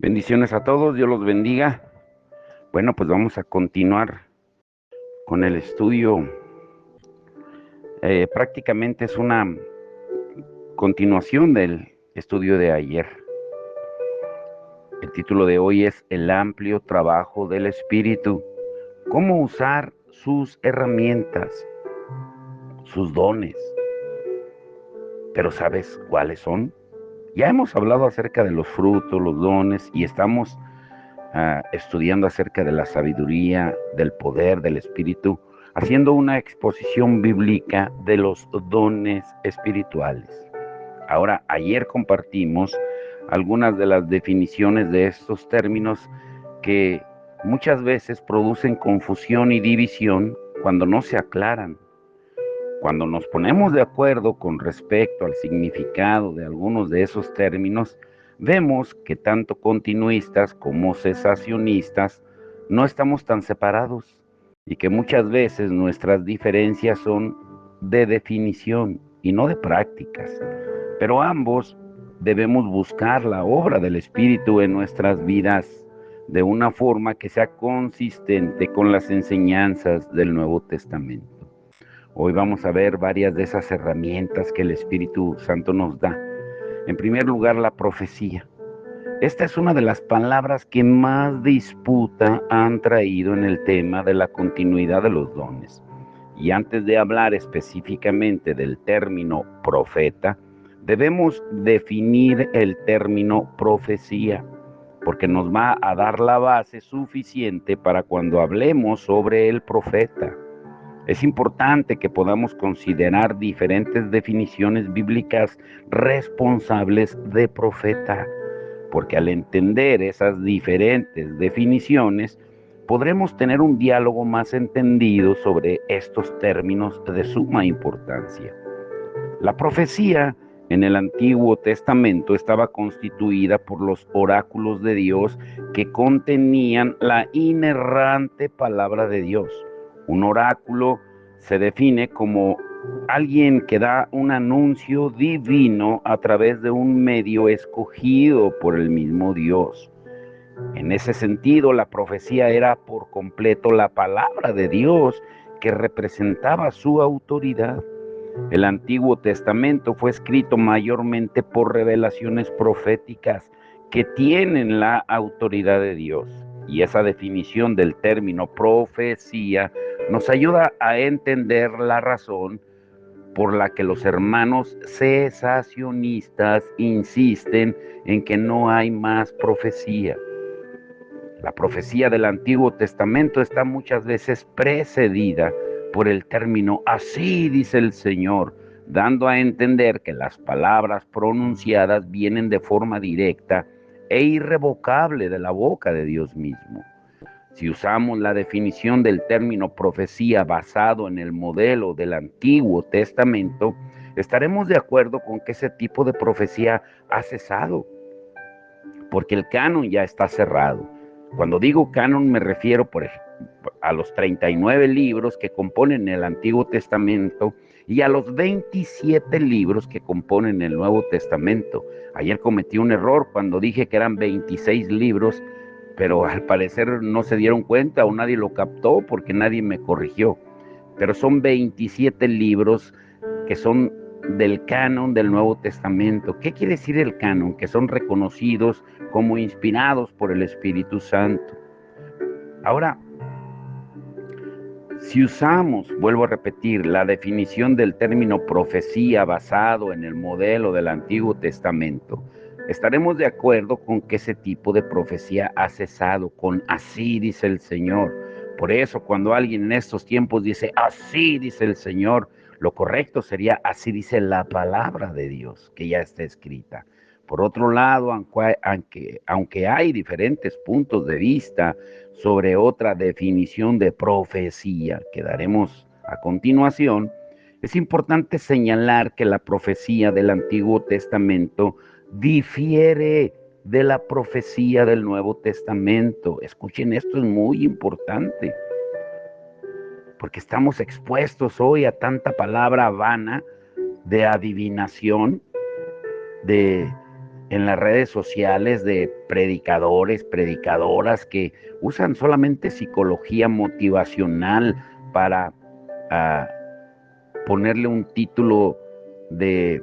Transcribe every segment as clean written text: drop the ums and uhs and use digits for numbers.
Bendiciones a todos, Dios los bendiga. Bueno, pues vamos a continuar con el estudio. Prácticamente es una continuación del estudio de ayer. El título de hoy es El amplio trabajo del Espíritu. ¿Cómo usar sus herramientas, sus dones? ¿Pero sabes cuáles son? Ya hemos hablado acerca de los frutos, los dones, y estamos estudiando acerca de la sabiduría, del poder del Espíritu, haciendo una exposición bíblica de los dones espirituales. Ahora, ayer compartimos algunas de las definiciones de estos términos que muchas veces producen confusión y división cuando no se aclaran. Cuando nos ponemos de acuerdo con respecto al significado de algunos de esos términos, vemos que tanto continuistas como cesacionistas no estamos tan separados y que muchas veces nuestras diferencias son de definición y no de prácticas. Pero ambos debemos buscar la obra del Espíritu en nuestras vidas de una forma que sea consistente con las enseñanzas del Nuevo Testamento. Hoy vamos a ver varias de esas herramientas que el Espíritu Santo nos da. En primer lugar, la profecía. Esta es una de las palabras que más disputa han traído en el tema de la continuidad de los dones. Y antes de hablar específicamente del término profeta, debemos definir el término profecía, porque nos va a dar la base suficiente para cuando hablemos sobre el profeta. Es importante que podamos considerar diferentes definiciones bíblicas responsables de profeta, porque al entender esas diferentes definiciones, podremos tener un diálogo más entendido sobre estos términos de suma importancia. La profecía en el Antiguo Testamento estaba constituida por los oráculos de Dios que contenían la inerrante palabra de Dios. Un oráculo se define como alguien que da un anuncio divino a través de un medio escogido por el mismo Dios. En ese sentido, la profecía era por completo la palabra de Dios que representaba su autoridad. El Antiguo Testamento fue escrito mayormente por revelaciones proféticas que tienen la autoridad de Dios. Y esa definición del término profecía nos ayuda a entender la razón por la que los hermanos cesacionistas insisten en que no hay más profecía. La profecía del Antiguo Testamento está muchas veces precedida por el término así dice el Señor, dando a entender que las palabras pronunciadas vienen de forma directa e irrevocable de la boca de Dios mismo. Si usamos la definición del término profecía basado en el modelo del Antiguo Testamento, estaremos de acuerdo con que ese tipo de profecía ha cesado, porque el canon ya está cerrado. Cuando digo canon me refiero, por ejemplo, a los 39 libros que componen el Antiguo Testamento y a los 27 libros que componen el Nuevo Testamento. Ayer cometí un error cuando dije que eran 26 libros, pero al parecer no se dieron cuenta o nadie lo captó porque nadie me corrigió. Pero son 27 libros que son del canon del Nuevo Testamento. ¿Qué quiere decir el canon? Que son reconocidos como inspirados por el Espíritu Santo. Ahora, si usamos, vuelvo a repetir, la definición del término profecía basado en el modelo del Antiguo Testamento, estaremos de acuerdo con que ese tipo de profecía ha cesado con así dice el Señor. Por eso, cuando alguien en estos tiempos dice así dice el Señor, lo correcto sería así dice la palabra de Dios, que ya está escrita. Por otro lado, aunque hay diferentes puntos de vista sobre otra definición de profecía que daremos a continuación, es importante señalar que la profecía del Antiguo Testamento difiere de la profecía del Nuevo Testamento. Escuchen, esto es muy importante, porque estamos expuestos hoy a tanta palabra vana de adivinación, de en las redes sociales de predicadores, predicadoras que usan solamente psicología motivacional para uh, ponerle un título de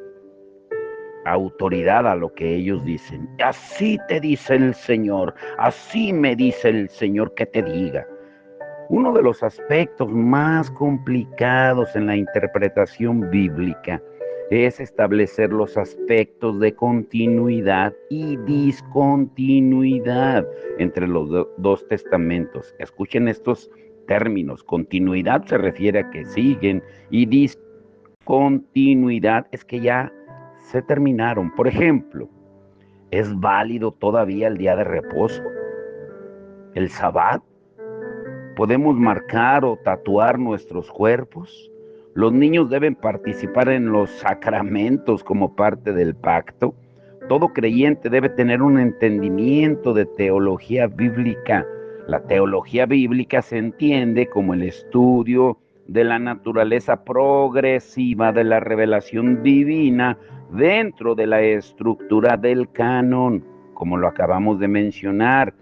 autoridad a lo que ellos dicen. Así te dice el Señor, así me dice el Señor que te diga. Uno de los aspectos más complicados en la interpretación bíblica es establecer los aspectos de continuidad y discontinuidad entre los dos testamentos. Escuchen estos términos. Continuidad se refiere a que siguen y discontinuidad es que ya se terminaron. Por ejemplo, ¿es válido todavía el día de reposo? ¿El sabbat? ¿Podemos marcar o tatuar nuestros cuerpos? ¿Los niños deben participar en los sacramentos como parte del pacto? Todo creyente debe tener un entendimiento de teología bíblica. La teología bíblica se entiende como el estudio de la naturaleza progresiva de la revelación divina dentro de la estructura del canon, como lo acabamos de mencionar.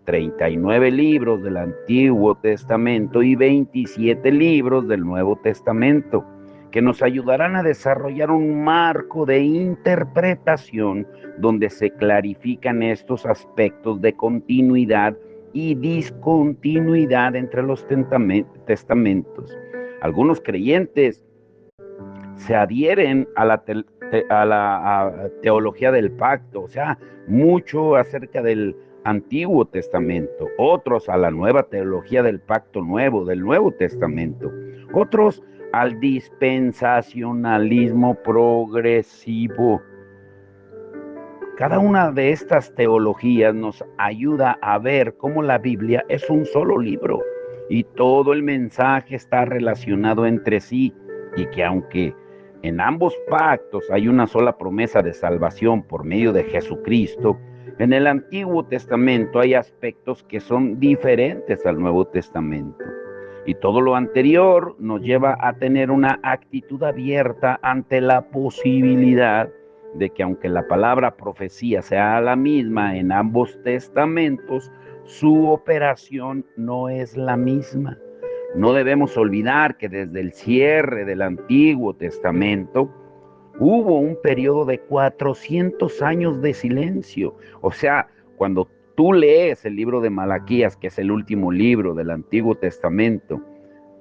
39 libros del Antiguo Testamento y 27 libros del Nuevo Testamento, que nos ayudarán a desarrollar un marco de interpretación donde se clarifican estos aspectos de continuidad y discontinuidad entre los testamentos. Algunos creyentes se adhieren a la teología del pacto, o sea, mucho acerca del Antiguo Testamento, otros a la nueva teología del Pacto Nuevo, del Nuevo Testamento, otros al dispensacionalismo progresivo. Cada una de estas teologías nos ayuda a ver cómo la Biblia es un solo libro y todo el mensaje está relacionado entre sí, y que aunque en ambos pactos hay una sola promesa de salvación por medio de Jesucristo, en el Antiguo Testamento hay aspectos que son diferentes al Nuevo Testamento. Y todo lo anterior nos lleva a tener una actitud abierta ante la posibilidad de que aunque la palabra profecía sea la misma en ambos testamentos, su operación no es la misma. No debemos olvidar que desde el cierre del Antiguo Testamento hubo un periodo de 400 años de silencio. O sea, cuando tú lees el libro de Malaquías, que es el último libro del Antiguo Testamento,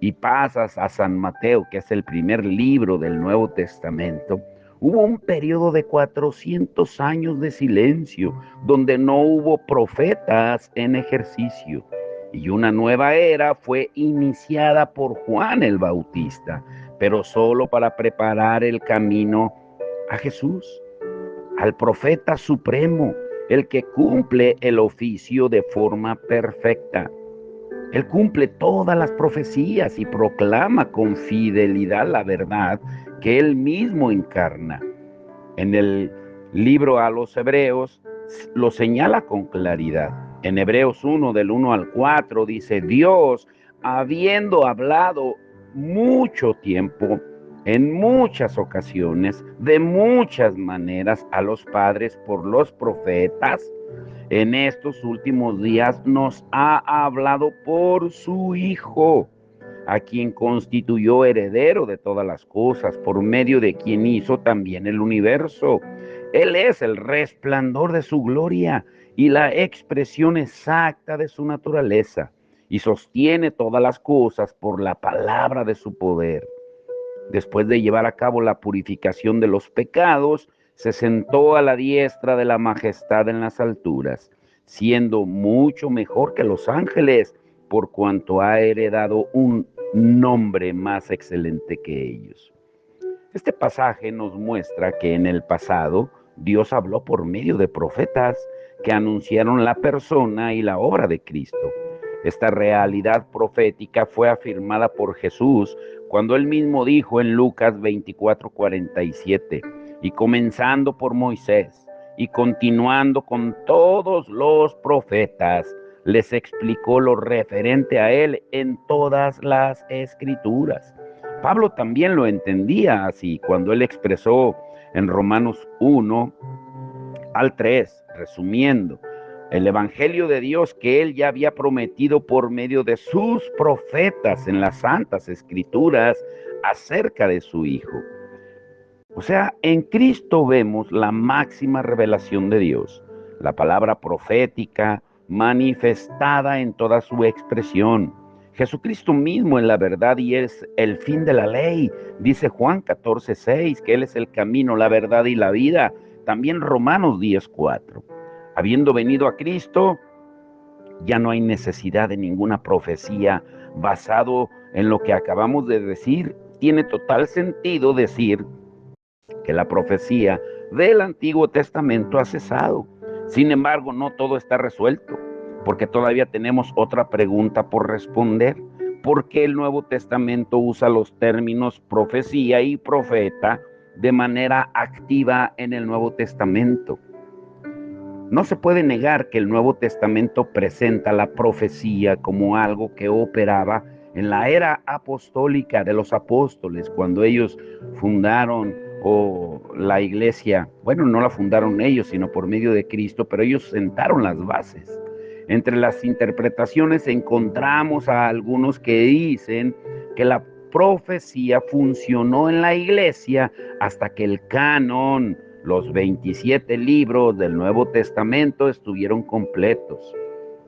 y pasas a San Mateo, que es el primer libro del Nuevo Testamento, hubo un periodo de 400 años de silencio, donde no hubo profetas en ejercicio. Y una nueva era fue iniciada por Juan el Bautista, pero solo para preparar el camino a Jesús, al profeta supremo, el que cumple el oficio de forma perfecta. Él cumple todas las profecías y proclama con fidelidad la verdad que él mismo encarna. En el libro a los Hebreos lo señala con claridad. En Hebreos 1, del 1 al 4, dice: Dios, habiendo hablado mucho tiempo, en muchas ocasiones, de muchas maneras a los padres por los profetas, en estos últimos días nos ha hablado por su Hijo, a quien constituyó heredero de todas las cosas, por medio de quien hizo también el universo. Él es el resplandor de su gloria y la expresión exacta de su naturaleza, y sostiene todas las cosas por la palabra de su poder. Después de llevar a cabo la purificación de los pecados, se sentó a la diestra de la majestad en las alturas, siendo mucho mejor que los ángeles, por cuanto ha heredado un nombre más excelente que ellos. Este pasaje nos muestra que en el pasado Dios habló por medio de profetas que anunciaron la persona y la obra de Cristo. Esta realidad profética fue afirmada por Jesús cuando él mismo dijo en Lucas 24:47, y comenzando por Moisés y continuando con todos los profetas, les explicó lo referente a él en todas las escrituras. Pablo también lo entendía así cuando él expresó en Romanos 1, al 3, resumiendo, el evangelio de Dios que Él ya había prometido por medio de sus profetas en las santas escrituras acerca de su Hijo. O sea, en Cristo vemos la máxima revelación de Dios, la palabra profética manifestada en toda su expresión. Jesucristo mismo es la verdad y es el fin de la ley. Dice Juan 14:6 que Él es el camino, la verdad y la vida. También Romanos 10:4. Habiendo venido a Cristo, ya no hay necesidad de ninguna profecía basado en lo que acabamos de decir. Tiene total sentido decir que la profecía del Antiguo Testamento ha cesado. Sin embargo, no todo está resuelto, porque todavía tenemos otra pregunta por responder. ¿Por qué el Nuevo Testamento usa los términos profecía y profeta de manera activa en el Nuevo Testamento? No se puede negar que el Nuevo Testamento presenta la profecía como algo que operaba en la era apostólica de los apóstoles, cuando ellos fundaron la iglesia. Bueno, no la fundaron ellos, sino por medio de Cristo, pero ellos sentaron las bases. Entre las interpretaciones encontramos a algunos que dicen que la profecía funcionó en la iglesia hasta que el canon, los 27 libros del Nuevo Testamento, estuvieron completos.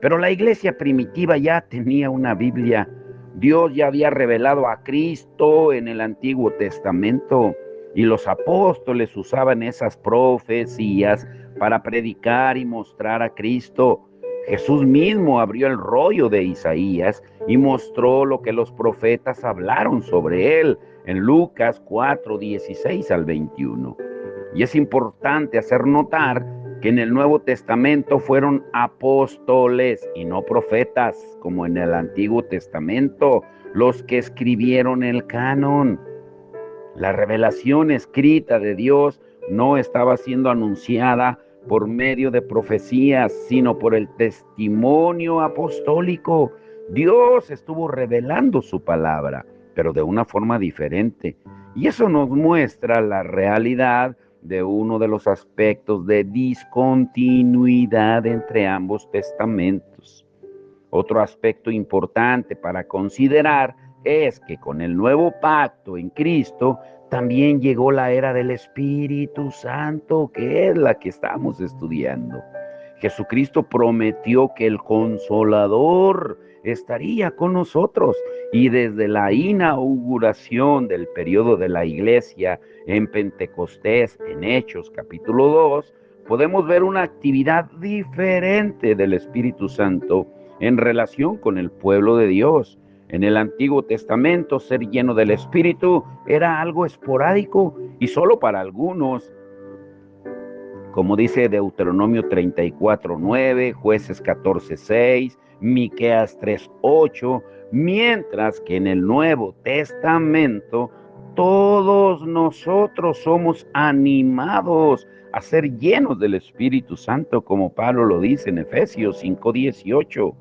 Pero la iglesia primitiva ya tenía una Biblia. Dios ya había revelado a Cristo en el Antiguo Testamento y los apóstoles usaban esas profecías para predicar y mostrar a Cristo. Jesús mismo abrió el rollo de Isaías y mostró lo que los profetas hablaron sobre él en Lucas 4:16 al 21. Y es importante hacer notar que en el Nuevo Testamento fueron apóstoles y no profetas, como en el Antiguo Testamento, los que escribieron el canon. La revelación escrita de Dios no estaba siendo anunciada por medio de profecías, sino por el testimonio apostólico. Dios estuvo revelando su palabra, pero de una forma diferente. Y eso nos muestra la realidad de uno de los aspectos de discontinuidad entre ambos testamentos. Otro aspecto importante para considerar es que con el nuevo pacto en Cristo también llegó la era del Espíritu Santo, que es la que estamos estudiando. Jesucristo prometió que el Consolador estaría con nosotros y desde la inauguración del periodo de la iglesia en Pentecostés, en Hechos capítulo 2, podemos ver una actividad diferente del Espíritu Santo en relación con el pueblo de Dios. En el Antiguo Testamento, ser lleno del Espíritu era algo esporádico y solo para algunos, como dice Deuteronomio 34:9, Jueces 14:6, Miqueas 3:8, mientras que en el Nuevo Testamento todos nosotros somos animados a ser llenos del Espíritu Santo, como Pablo lo dice en Efesios 5:18.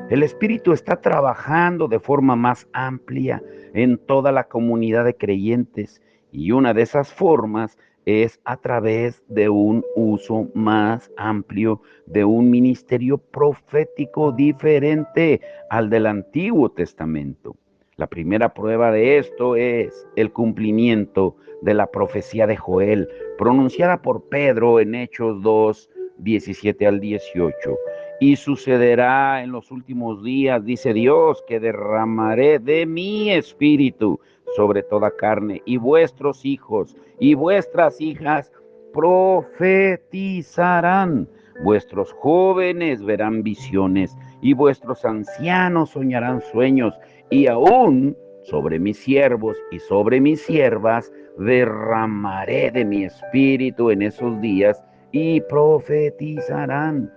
El Espíritu está trabajando de forma más amplia en toda la comunidad de creyentes y una de esas formas es a través de un uso más amplio de un ministerio profético diferente al del Antiguo Testamento. La primera prueba de esto es el cumplimiento de la profecía de Joel, pronunciada por Pedro en Hechos 2:17 al 18. Y sucederá en los últimos días, dice Dios, que derramaré de mi espíritu sobre toda carne, y vuestros hijos y vuestras hijas profetizarán, vuestros jóvenes verán visiones, y vuestros ancianos soñarán sueños, y aún sobre mis siervos y sobre mis siervas derramaré de mi espíritu en esos días, y profetizarán.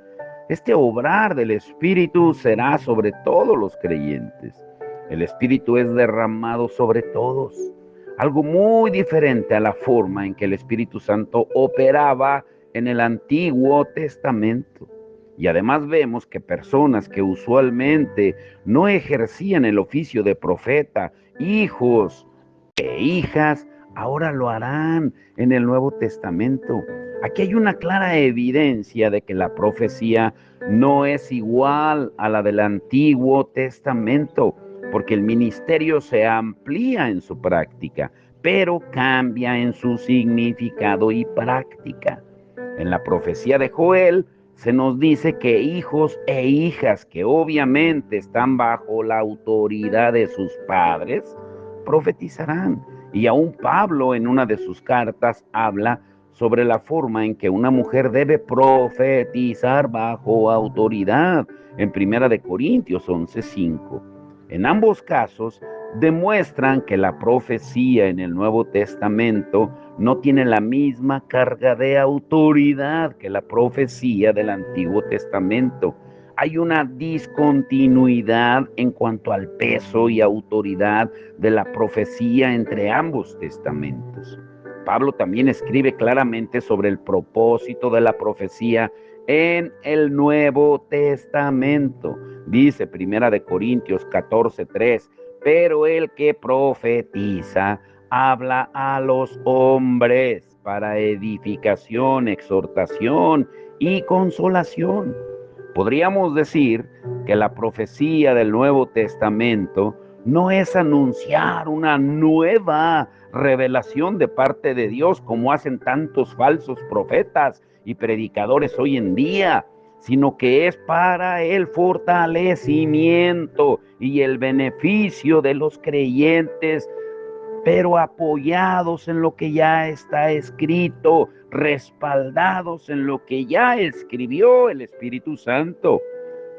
Este obrar del Espíritu será sobre todos los creyentes. El Espíritu es derramado sobre todos. Algo muy diferente a la forma en que el Espíritu Santo operaba en el Antiguo Testamento. Y además vemos que personas que usualmente no ejercían el oficio de profeta, hijos e hijas, ahora lo harán en el Nuevo Testamento. Aquí hay una clara evidencia de que la profecía no es igual a la del Antiguo Testamento, porque el ministerio se amplía en su práctica, pero cambia en su significado y práctica. En la profecía de Joel se nos dice que hijos e hijas que obviamente están bajo la autoridad de sus padres, profetizarán. Y aún Pablo en una de sus cartas habla sobre la forma en que una mujer debe profetizar bajo autoridad en Primera de Corintios 11:5. En ambos casos demuestran que la profecía en el Nuevo Testamento no tiene la misma carga de autoridad que la profecía del Antiguo Testamento. Hay una discontinuidad en cuanto al peso y autoridad de la profecía entre ambos testamentos. Pablo también escribe claramente sobre el propósito de la profecía en el Nuevo Testamento. Dice Primera de Corintios 14:3, pero el que profetiza habla a los hombres para edificación, exhortación y consolación. Podríamos decir que la profecía del Nuevo Testamento no es anunciar una nueva revelación de parte de Dios como hacen tantos falsos profetas y predicadores hoy en día, sino que es para el fortalecimiento y el beneficio de los creyentes, pero apoyados en lo que ya está escrito, respaldados en lo que ya escribió el Espíritu Santo.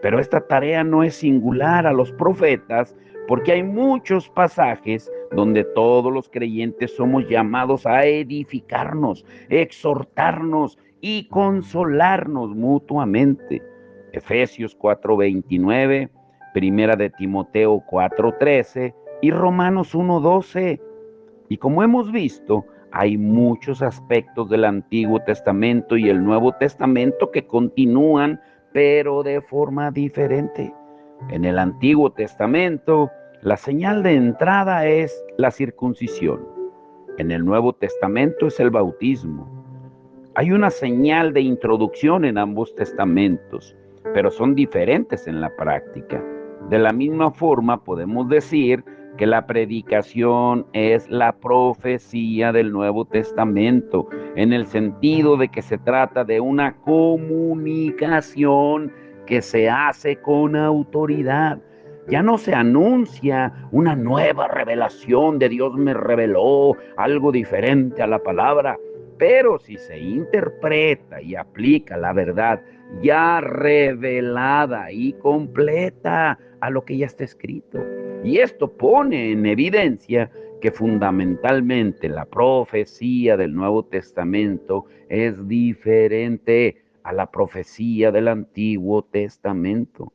Pero esta tarea no es singular a los profetas, porque hay muchos pasajes donde todos los creyentes somos llamados a edificarnos, exhortarnos y consolarnos mutuamente. Efesios 4:29, Primera de Timoteo 4:13 y Romanos 1:12. Y como hemos visto, hay muchos aspectos del Antiguo Testamento y el Nuevo Testamento que continúan, pero de forma diferente. En el Antiguo Testamento, la señal de entrada es la circuncisión. En el Nuevo Testamento es el bautismo. Hay una señal de introducción en ambos testamentos, pero son diferentes en la práctica. De la misma forma, podemos decir que la predicación es la profecía del Nuevo Testamento, en el sentido de que se trata de una comunicación que se hace con autoridad. Ya no se anuncia una nueva revelación de Dios me reveló algo diferente a la palabra, pero si se interpreta y aplica la verdad ya revelada y completa a lo que ya está escrito. Y esto pone en evidencia que fundamentalmente la profecía del Nuevo Testamento es diferente a la profecía del Antiguo Testamento.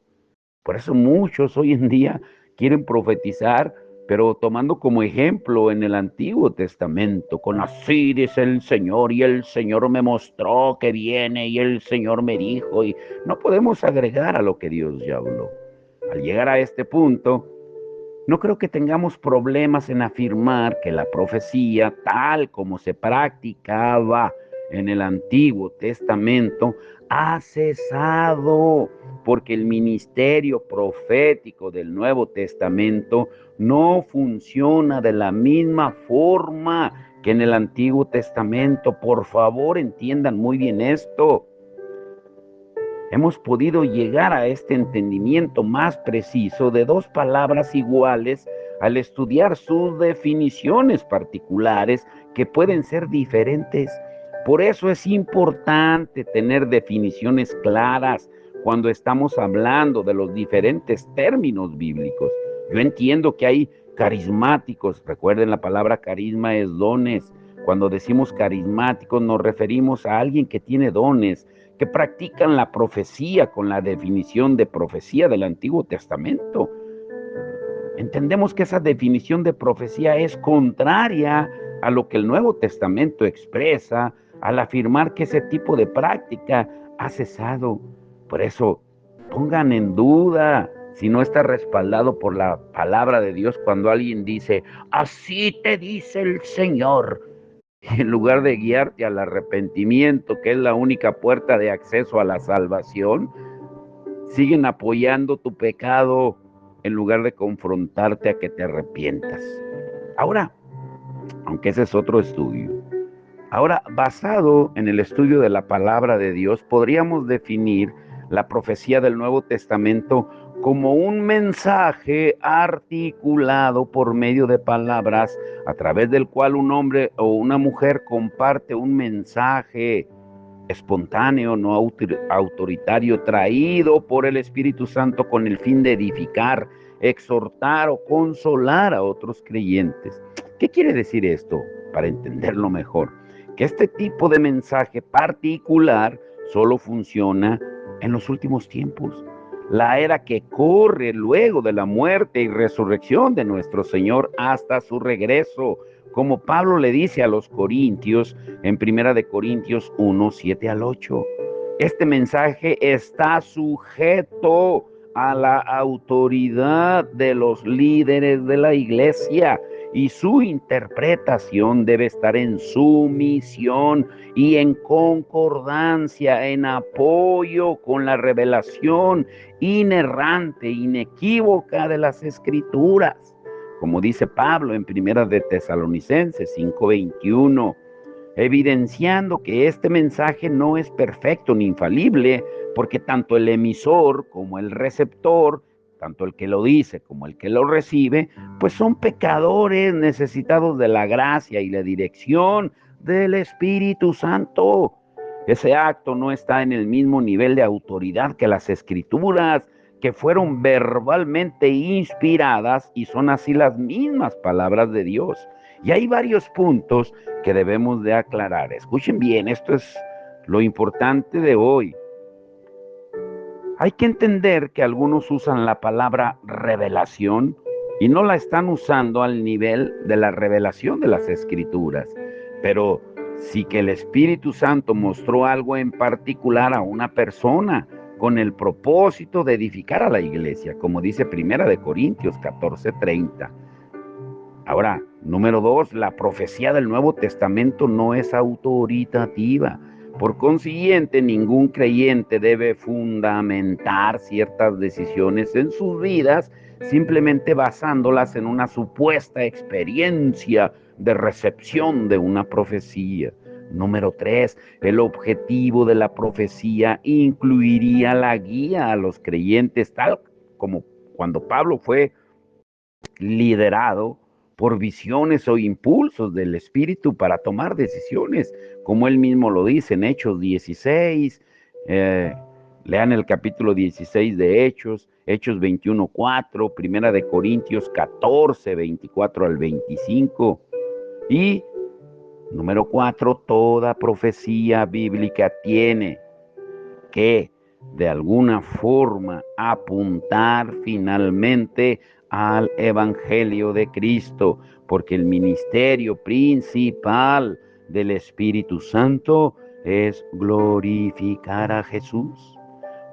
Por eso muchos hoy en día quieren profetizar, pero tomando como ejemplo en el Antiguo Testamento, con así dice el Señor, y el Señor me mostró que viene, y el Señor me dijo, y no podemos agregar a lo que Dios ya habló. Al llegar a este punto, no creo que tengamos problemas en afirmar que la profecía, tal como se practicaba en el Antiguo Testamento, ha cesado, porque el ministerio profético del Nuevo Testamento no funciona de la misma forma que en el Antiguo Testamento. Por favor, entiendan muy bien esto. Hemos podido llegar a este entendimiento más preciso de dos palabras iguales al estudiar sus definiciones particulares que pueden ser diferentes. Por eso es importante tener definiciones claras cuando estamos hablando de los diferentes términos bíblicos. Yo entiendo que hay carismáticos, recuerden la palabra carisma es dones. Cuando decimos carismáticos nos referimos a alguien que tiene dones, que practican la profecía con la definición de profecía del Antiguo Testamento. Entendemos que esa definición de profecía es contraria a lo que el Nuevo Testamento expresa al afirmar que ese tipo de práctica ha cesado. Por eso, pongan en duda si no está respaldado por la palabra de Dios, cuando alguien dice, así te dice el Señor, y en lugar de guiarte al arrepentimiento, que es la única puerta de acceso a la salvación, siguen apoyando tu pecado en lugar de confrontarte a que te arrepientas. Ahora, aunque ese es otro estudio, ahora basado en el estudio de la palabra de Dios, podríamos definir la profecía del Nuevo Testamento como un mensaje articulado por medio de palabras, a través del cual un hombre o una mujer comparte un mensaje espontáneo, no autoritario, traído por el Espíritu Santo con el fin de edificar, exhortar o consolar a otros creyentes. ¿Qué quiere decir esto? Para entenderlo mejor, que este tipo de mensaje particular solo funciona en los últimos tiempos, la era que corre luego de la muerte y resurrección de nuestro Señor hasta su regreso, como Pablo le dice a los Corintios en 1 Corintios 1, 7 al 8. Este mensaje está sujeto a la autoridad de los líderes de la iglesia y su interpretación debe estar en sumisión y en concordancia, en apoyo con la revelación inerrante, inequívoca de las Escrituras. Como dice Pablo en 1 de Tesalonicenses 5:21, evidenciando que este mensaje no es perfecto ni infalible, porque tanto el emisor como el receptor, tanto el que lo dice como el que lo recibe, pues son pecadores necesitados de la gracia y la dirección del Espíritu Santo. Ese acto no está en el mismo nivel de autoridad que las Escrituras, que fueron verbalmente inspiradas y son así las mismas palabras de Dios. Y hay varios puntos que debemos de aclarar. Escuchen bien, esto es lo importante de hoy. Hay que entender que algunos usan la palabra revelación y no la están usando al nivel de la revelación de las Escrituras. Pero sí que el Espíritu Santo mostró algo en particular a una persona con el propósito de edificar a la iglesia, como dice 1 Corintios 14:30. Ahora, número 2, la profecía del Nuevo Testamento no es autoritativa. Por consiguiente, ningún creyente debe fundamentar ciertas decisiones en sus vidas simplemente basándolas en una supuesta experiencia de recepción de una profecía. Número 3, el objetivo de la profecía incluiría la guía a los creyentes, tal como cuando Pablo fue liderado por visiones o impulsos del Espíritu para tomar decisiones, como él mismo lo dice en Hechos 16, lean el capítulo 16 de Hechos, Hechos 21:4, Primera de Corintios 14, 24 al 25, y número 4, toda profecía bíblica tiene que de alguna forma apuntar finalmente al Evangelio de Cristo, porque el ministerio principal del Espíritu Santo es glorificar a Jesús.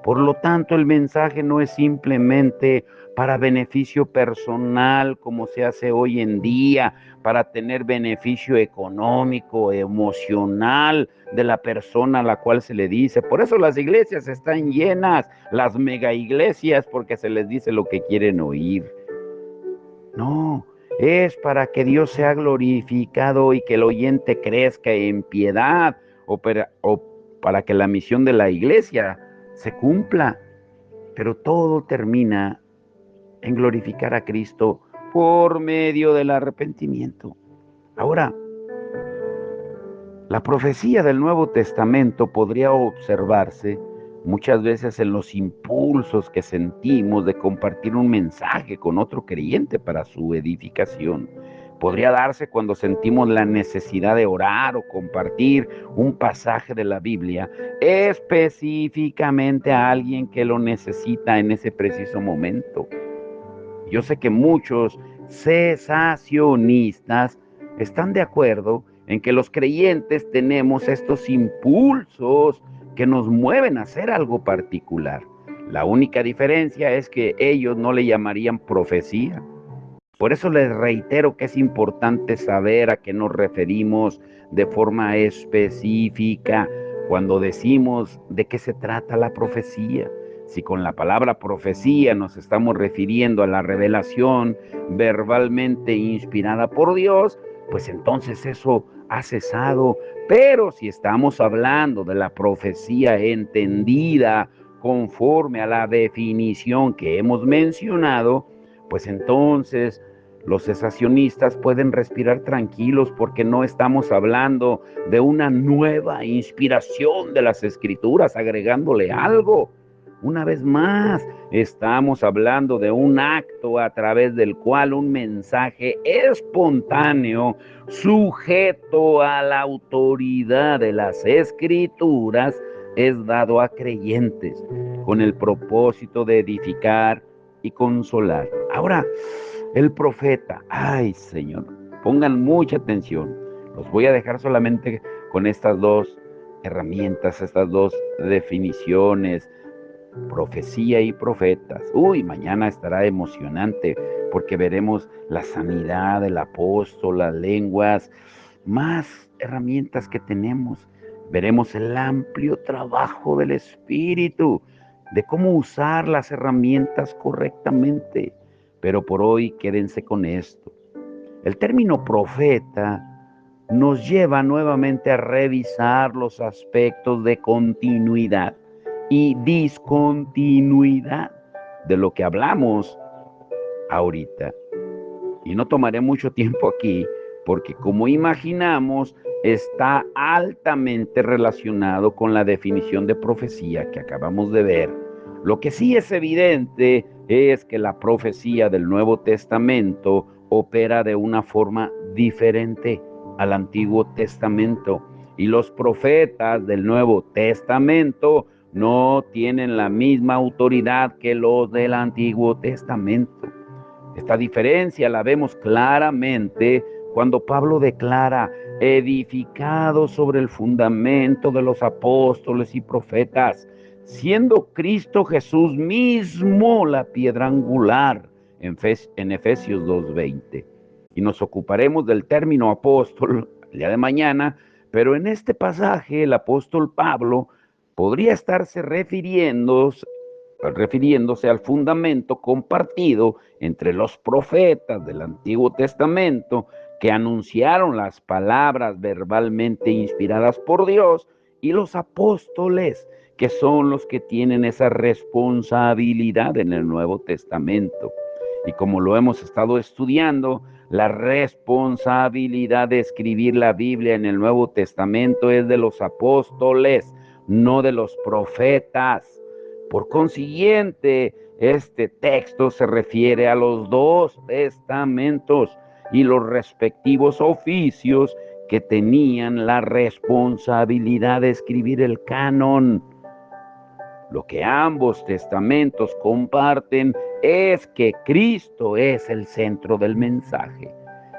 Por lo tanto, el mensaje no es simplemente para beneficio personal, como se hace hoy en día, para tener beneficio económico, emocional de la persona a la cual se le dice. Por eso las iglesias están llenas, las mega iglesias, porque se les dice lo que quieren oír. No, es para que Dios sea glorificado y que el oyente crezca en piedad, o para que la misión de la iglesia se cumpla. Pero todo termina en glorificar a Cristo por medio del arrepentimiento. Ahora, la profecía del Nuevo Testamento podría observarse muchas veces en los impulsos que sentimos de compartir un mensaje con otro creyente para su edificación. Podría darse cuando sentimos la necesidad de orar o compartir un pasaje de la Biblia específicamente a alguien que lo necesita en ese preciso momento. Yo sé que muchos cesacionistas están de acuerdo en que los creyentes tenemos estos impulsos que nos mueven a hacer algo particular. La única diferencia es que ellos no le llamarían profecía. Por eso les reitero que es importante saber a qué nos referimos de forma específica cuando decimos de qué se trata la profecía. Si con la palabra profecía nos estamos refiriendo a la revelación verbalmente inspirada por Dios, pues entonces eso ha cesado. Pero si estamos hablando de la profecía entendida conforme a la definición que hemos mencionado, pues entonces los cesacionistas pueden respirar tranquilos porque no estamos hablando de una nueva inspiración de las Escrituras, agregándole algo. Una vez más, estamos hablando de un acto a través del cual un mensaje espontáneo, sujeto a la autoridad de las Escrituras, es dado a creyentes con el propósito de edificar y consolar. Ahora, el profeta, ay Señor, pongan mucha atención. Los voy a dejar solamente con estas dos herramientas, estas dos definiciones, profecía y profetas. Uy, mañana estará emocionante porque veremos la sanidad del apóstol, las lenguas, más herramientas que tenemos. Veremos el amplio trabajo del Espíritu, de cómo usar las herramientas correctamente. Pero por hoy quédense con esto. El término profeta nos lleva nuevamente a revisar los aspectos de continuidad y discontinuidad de lo que hablamos ahorita. Y no tomaré mucho tiempo aquí, porque como imaginamos, está altamente relacionado con la definición de profecía que acabamos de ver. Lo que sí es evidente es que la profecía del Nuevo Testamento opera de una forma diferente al Antiguo Testamento, y los profetas del Nuevo Testamento no tienen la misma autoridad que los del Antiguo Testamento. Esta diferencia la vemos claramente cuando Pablo declara: edificado sobre el fundamento de los apóstoles y profetas, siendo Cristo Jesús mismo la piedra angular, en Efesios 2:20. Y nos ocuparemos del término apóstol el día de mañana, pero en este pasaje el apóstol Pablo podría estarse refiriéndose al fundamento compartido entre los profetas del Antiguo Testamento que anunciaron las palabras verbalmente inspiradas por Dios, y los apóstoles, que son los que tienen esa responsabilidad en el Nuevo Testamento. Y como lo hemos estado estudiando, la responsabilidad de escribir la Biblia en el Nuevo Testamento es de los apóstoles, no de los profetas. Por consiguiente, este texto se refiere a los dos testamentos y los respectivos oficios que tenían la responsabilidad de escribir el canon. Lo que ambos testamentos comparten es que Cristo es el centro del mensaje.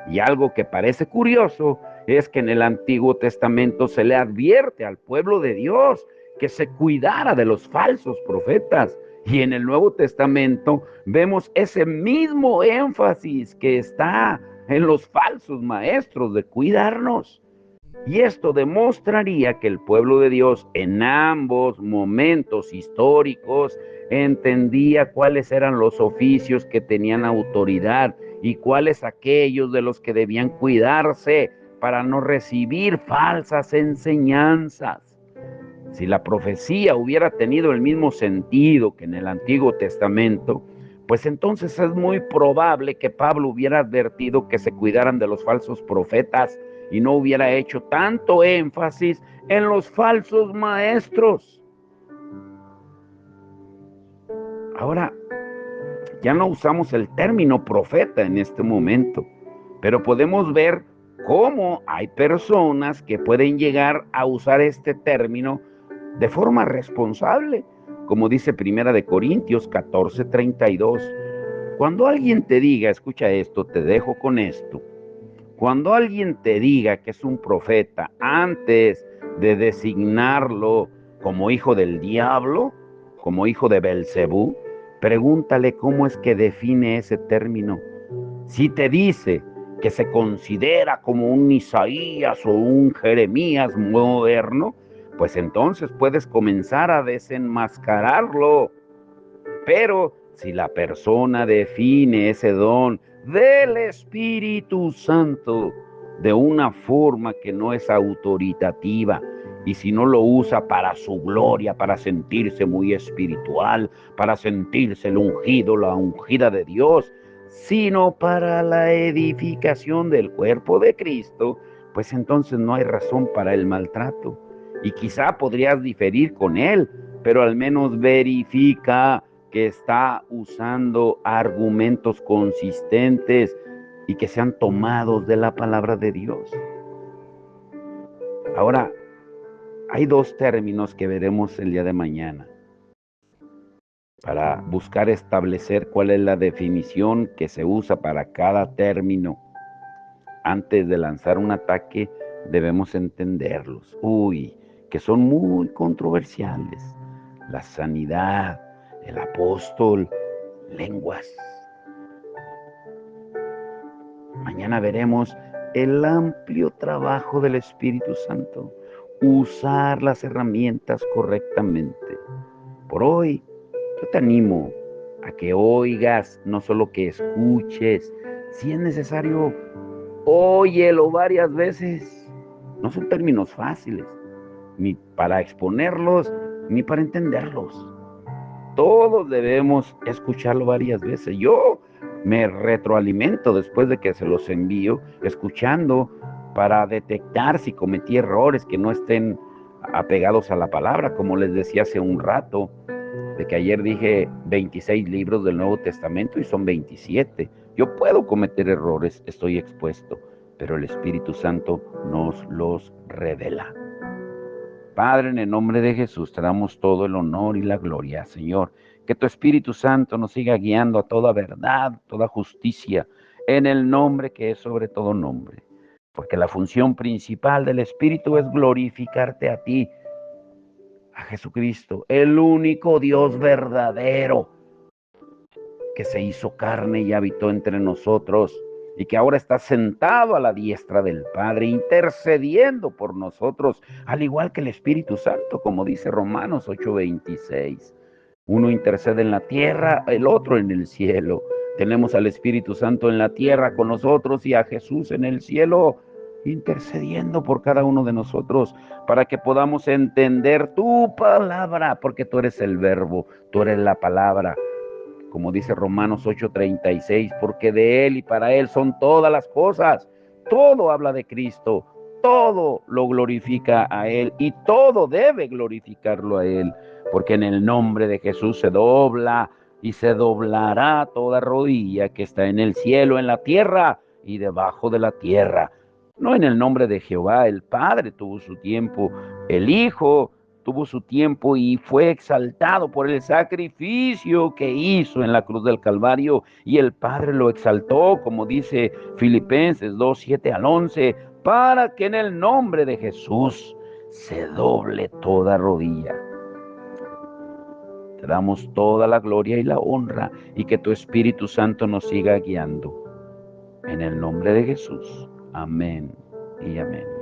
Y algo que parece curioso es que en el Antiguo Testamento se le advierte al pueblo de Dios que se cuidara de los falsos profetas. Y en el Nuevo Testamento vemos ese mismo énfasis que está en los falsos maestros de cuidarnos. Y esto demostraría que el pueblo de Dios en ambos momentos históricos entendía cuáles eran los oficios que tenían autoridad y cuáles aquellos de los que debían cuidarse para no recibir falsas enseñanzas. Si la profecía hubiera tenido el mismo sentido que en el Antiguo Testamento, pues entonces es muy probable que Pablo hubiera advertido que se cuidaran de los falsos profetas y no hubiera hecho tanto énfasis en los falsos maestros. Ahora, ya no usamos el término profeta en este momento, pero podemos ver cómo hay personas que pueden llegar a usar este término de forma responsable, como dice Primera de Corintios 14:32. Cuando alguien te diga, escucha esto, te dejo con esto. Cuando alguien te diga que es un profeta antes de designarlo como hijo del diablo, como hijo de Belcebú, pregúntale cómo es que define ese término. Si te dice que se considera como un Isaías o un Jeremías moderno, pues entonces puedes comenzar a desenmascararlo. Pero si la persona define ese don del Espíritu Santo de una forma que no es autoritativa, y si no lo usa para su gloria, para sentirse muy espiritual, para sentirse el ungido, la ungida de Dios, sino para la edificación del cuerpo de Cristo, pues entonces no hay razón para el maltrato. Y quizá podrías diferir con él, pero al menos verifica que está usando argumentos consistentes y que sean tomados de la palabra de Dios. Ahora, hay dos términos que veremos el día de mañana para buscar establecer cuál es la definición que se usa para cada término. Antes de lanzar un ataque, debemos entenderlos. Que son muy controversiales. La sanidad, el apóstol, lenguas. Mañana veremos el amplio trabajo del Espíritu Santo, usar las herramientas correctamente. Por hoy, yo te animo a que oigas, no solo que escuches. Si es necesario, óyelo varias veces. No son términos fáciles, ni para exponerlos, ni para entenderlos. Todos debemos escucharlo varias veces. Yo me retroalimento después de que se los envío, escuchando para detectar si cometí errores que no estén apegados a la palabra, como les decía hace un rato, de que ayer dije 26 libros del Nuevo Testamento y son 27. Yo puedo cometer errores, estoy expuesto, pero el Espíritu Santo nos los revela. Padre, en el nombre de Jesús te damos todo el honor y la gloria, Señor. Que tu Espíritu Santo nos siga guiando a toda verdad, toda justicia, en el nombre que es sobre todo nombre. Porque la función principal del Espíritu es glorificarte a ti, a Jesucristo, el único Dios verdadero que se hizo carne y habitó entre nosotros, y que ahora está sentado a la diestra del Padre, intercediendo por nosotros, al igual que el Espíritu Santo, como dice Romanos 8:26. Uno intercede en la tierra, el otro en el cielo. Tenemos al Espíritu Santo en la tierra con nosotros y a Jesús en el cielo, intercediendo por cada uno de nosotros, para que podamos entender tu palabra, porque tú eres el verbo, tú eres la palabra. Como dice Romanos 8:36, porque de Él y para Él son todas las cosas. Todo habla de Cristo, todo lo glorifica a Él y todo debe glorificarlo a Él, porque en el nombre de Jesús se dobla y se doblará toda rodilla que está en el cielo, en la tierra y debajo de la tierra. No en el nombre de Jehová, el Padre tuvo su tiempo, el Hijo tuvo su tiempo y fue exaltado por el sacrificio que hizo en la cruz del Calvario, y el Padre lo exaltó, como dice Filipenses 2:7-11, para que en el nombre de Jesús se doble toda rodilla. Te damos toda la gloria y la honra, y que tu Espíritu Santo nos siga guiando. En el nombre de Jesús. Amén y amén.